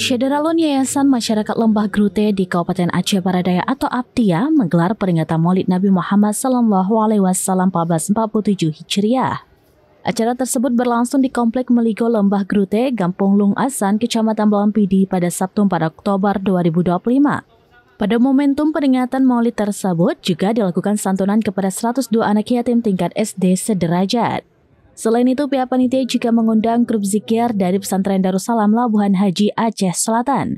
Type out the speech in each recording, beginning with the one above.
Syederalun Yayasan Masyarakat Lembah Grute di Kabupaten Aceh Baradaya atau Aptia menggelar peringatan Maulid Nabi Muhammad SAW 1447 Hijriah. Acara tersebut berlangsung di Komplek Meligo Lembah Grute, Gampung Lung Asan, Kecamatan Belampidi pada Sabtu 4 Oktober 2025. Pada momentum peringatan Maulid tersebut juga dilakukan santunan kepada 102 anak yatim tingkat SD sederajat. Selain itu, pihak panitia juga mengundang grup zikir dari Pesantren Darussalam Labuhan Haji Aceh Selatan.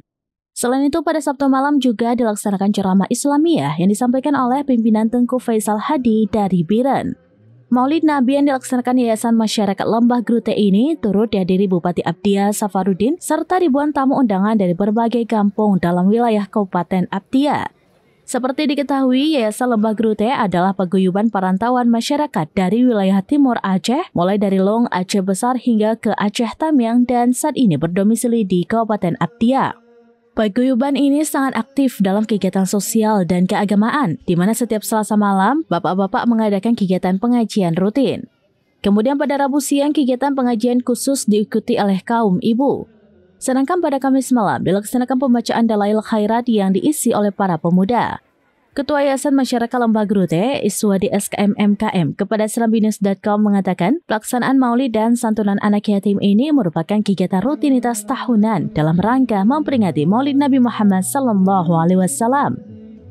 Selain itu, pada Sabtu malam juga dilaksanakan ceramah Islamiyah yang disampaikan oleh pimpinan Tengku Faisal Hadi dari Biren. Maulid Nabi yang dilaksanakan Yayasan Masyarakat Lembah Grute ini turut dihadiri Bupati Aptia Safarudin serta ribuan tamu undangan dari berbagai kampung dalam wilayah Kabupaten Aptia. Seperti diketahui, Yayasan Lembah Grute adalah paguyuban perantauan masyarakat dari wilayah timur Aceh, mulai dari Long, Aceh Besar hingga ke Aceh Tamiang dan saat ini berdomisili di Kabupaten Aptia. Paguyuban ini sangat aktif dalam kegiatan sosial dan keagamaan, di mana setiap Selasa malam, bapak-bapak mengadakan kegiatan pengajian rutin. Kemudian pada Rabu siang, kegiatan pengajian khusus diikuti oleh kaum ibu. Sedangkan pada Kamis malam dilaksanakan pembacaan Dalail Khairat yang diisi oleh para pemuda. Ketua Yayasan Masyarakat Lembah Grute, Iswadi SKM MKM, kepada serambinus.com mengatakan pelaksanaan maulid dan santunan anak yatim ini merupakan kegiatan rutinitas tahunan dalam rangka memperingati Maulid Nabi Muhammad SAW.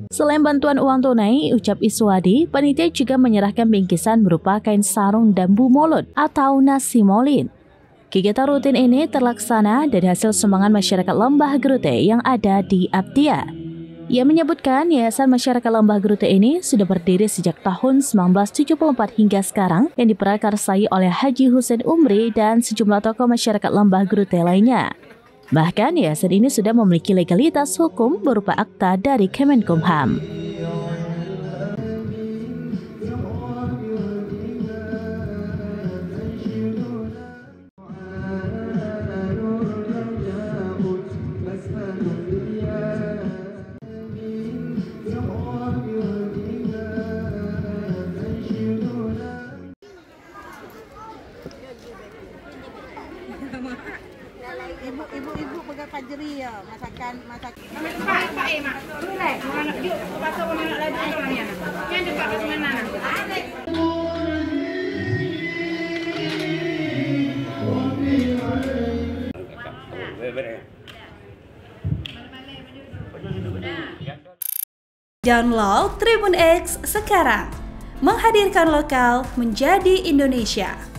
Selain bantuan uang tunai, ucap Iswadi, panitia juga menyerahkan bingkisan berupa kain sarung dan bumolod atau nasi maulid. Kegiatan rutin ini terlaksana dari hasil sumbangan masyarakat Lembah Grute yang ada di Aptia. Ia menyebutkan Yayasan Masyarakat Lembah Grute ini sudah berdiri sejak tahun 1974 hingga sekarang yang diprakarsai oleh Haji Husein Umri dan sejumlah tokoh masyarakat Lembah Grute lainnya. Bahkan yayasan ini sudah memiliki legalitas hukum berupa akta dari Kemenkumham. Ibu-ibu pegang fajri ya, masakan. Download Tribun X sekarang, menghadirkan lokal menjadi Indonesia.